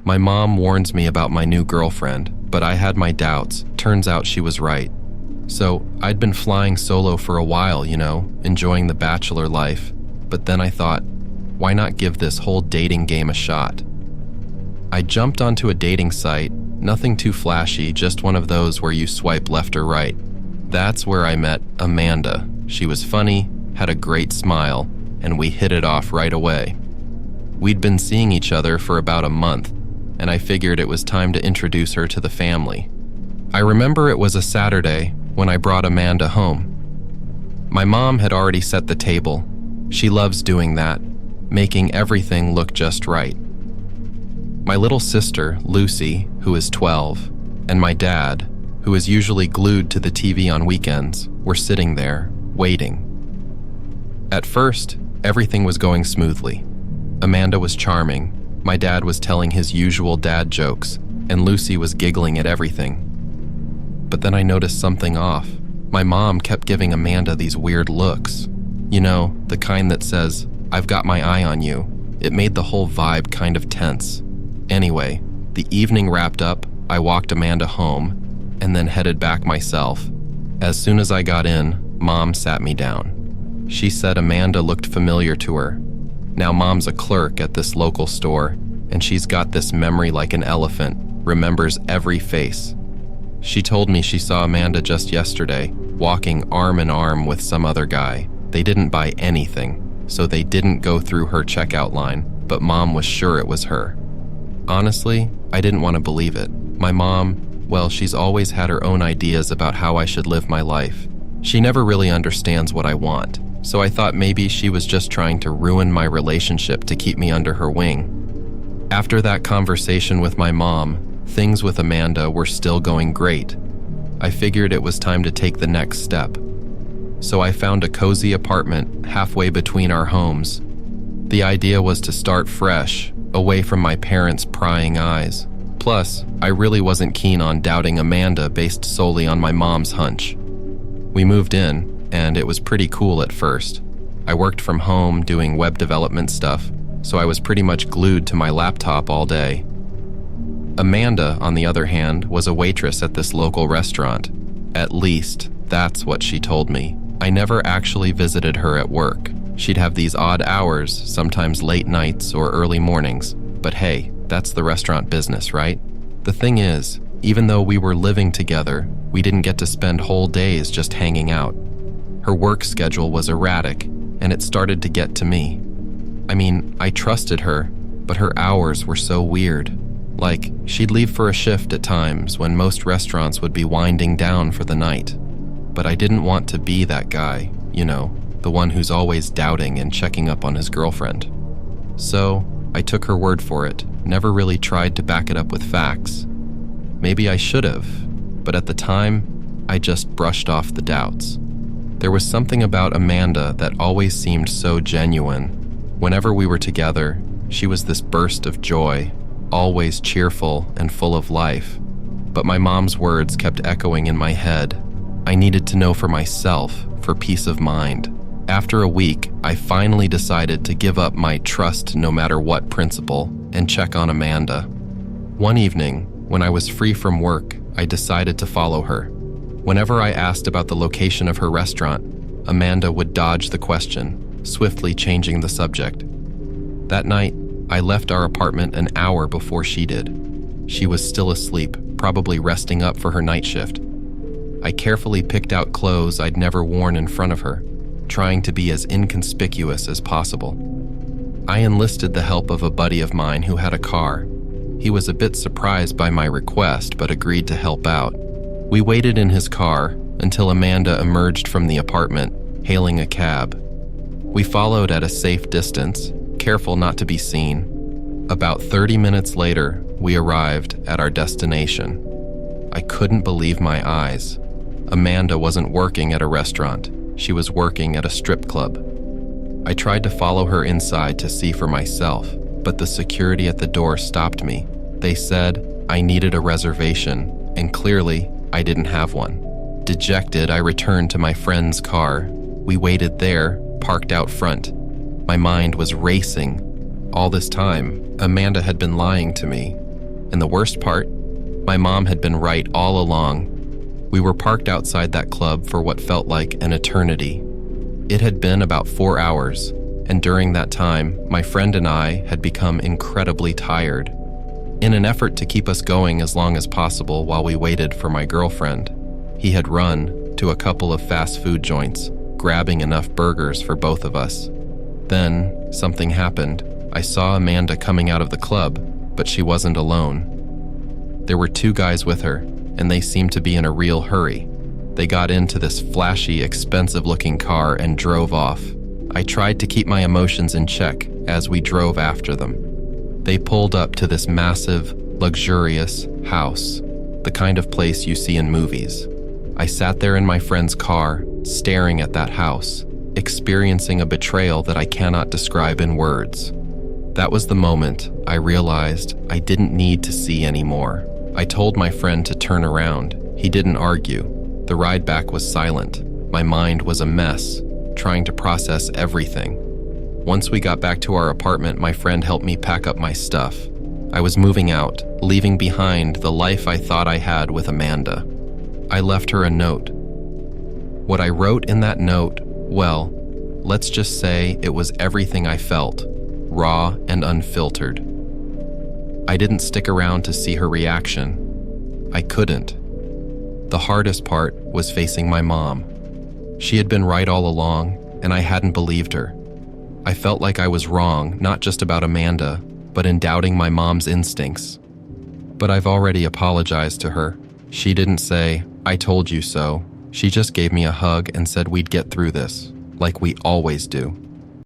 My mom warns me about my new girlfriend, but I had my doubts. Turns out she was right. So I'd been flying solo for a while, enjoying the bachelor life. But then I thought, why not give this whole dating game a shot? I jumped onto a dating site, nothing too flashy, just one of those where you swipe left or right. That's where I met Amanda. She was funny, had a great smile, and we hit it off right away. We'd been seeing each other for about a month, and I figured it was time to introduce her to the family. I remember it was a Saturday when I brought Amanda home. My mom had already set the table. She loves doing that, making everything look just right. My little sister, Lucy, who is 12, and my dad, who is usually glued to the TV on weekends, were sitting there, waiting. At first, everything was going smoothly. Amanda was charming, my dad was telling his usual dad jokes, and Lucy was giggling at everything. But then I noticed something off. My mom kept giving Amanda these weird looks. The kind that says, "I've got my eye on you." It made the whole vibe kind of tense. Anyway, the evening wrapped up, I walked Amanda home, and then headed back myself. As soon as I got in, Mom sat me down. She said Amanda looked familiar to her. Now Mom's a clerk at this local store, and she's got this memory like an elephant, remembers every face. She told me she saw Amanda just yesterday, walking arm in arm with some other guy. They didn't buy anything, so they didn't go through her checkout line, but Mom was sure it was her. Honestly, I didn't want to believe it. My mom, well, she's always had her own ideas about how I should live my life. She never really understands what I want, so I thought maybe she was just trying to ruin my relationship to keep me under her wing. After that conversation with my mom, things with Amanda were still going great. I figured it was time to take the next step. So I found a cozy apartment halfway between our homes. The idea was to start fresh, away from my parents' prying eyes. Plus, I really wasn't keen on doubting Amanda based solely on my mom's hunch. We moved in, and it was pretty cool at first. I worked from home doing web development stuff, so I was pretty much glued to my laptop all day. Amanda, on the other hand, was a waitress at this local restaurant. At least, that's what she told me. I never actually visited her at work. She'd have these odd hours, sometimes late nights or early mornings. But hey, that's the restaurant business, right? The thing is, even though we were living together, we didn't get to spend whole days just hanging out. Her work schedule was erratic, and it started to get to me. I mean, I trusted her, but her hours were so weird. Like, she'd leave for a shift at times when most restaurants would be winding down for the night. But I didn't want to be that guy, the one who's always doubting and checking up on his girlfriend. So, I took her word for it, never really tried to back it up with facts. Maybe I should have, but at the time, I just brushed off the doubts. There was something about Amanda that always seemed so genuine. Whenever we were together, she was this burst of joy, always cheerful and full of life. But my mom's words kept echoing in my head. I needed to know for myself, for peace of mind. After a week, I finally decided to give up my trust no matter what principle and check on Amanda. One evening, when I was free from work, I decided to follow her. Whenever I asked about the location of her restaurant, Amanda would dodge the question, swiftly changing the subject. That night, I left our apartment an hour before she did. She was still asleep, probably resting up for her night shift. I carefully picked out clothes I'd never worn in front of her, trying to be as inconspicuous as possible. I enlisted the help of a buddy of mine who had a car. He was a bit surprised by my request, but agreed to help out. We waited in his car until Amanda emerged from the apartment, hailing a cab. We followed at a safe distance, careful not to be seen. About 30 minutes later, we arrived at our destination. I couldn't believe my eyes. Amanda wasn't working at a restaurant. She was working at a strip club. I tried to follow her inside to see for myself, but the security at the door stopped me. They said I needed a reservation, and clearly, I didn't have one. Dejected, I returned to my friend's car. We waited there, parked out front. My mind was racing. All this time, Amanda had been lying to me. And the worst part? My mom had been right all along. We were parked outside that club for what felt like an eternity. It had been about 4 hours, and during that time, my friend and I had become incredibly tired. In an effort to keep us going as long as possible while we waited for my girlfriend, he had run to a couple of fast food joints, grabbing enough burgers for both of us. Then, something happened. I saw Amanda coming out of the club, but she wasn't alone. There were 2 guys with her, and they seemed to be in a real hurry. They got into this flashy, expensive-looking car and drove off. I tried to keep my emotions in check as we drove after them. They pulled up to this massive, luxurious house, the kind of place you see in movies. I sat there in my friend's car, staring at that house, experiencing a betrayal that I cannot describe in words. That was the moment I realized I didn't need to see anymore. I told my friend to turn around. He didn't argue. The ride back was silent. My mind was a mess, trying to process everything. Once we got back to our apartment, my friend helped me pack up my stuff. I was moving out, leaving behind the life I thought I had with Amanda. I left her a note. What I wrote in that note, well, let's just say it was everything I felt, raw and unfiltered. I didn't stick around to see her reaction. I couldn't. The hardest part was facing my mom. She had been right all along, and I hadn't believed her. I felt like I was wrong, not just about Amanda, but in doubting my mom's instincts. But I've already apologized to her. She didn't say, "I told you so." She just gave me a hug and said we'd get through this, like we always do.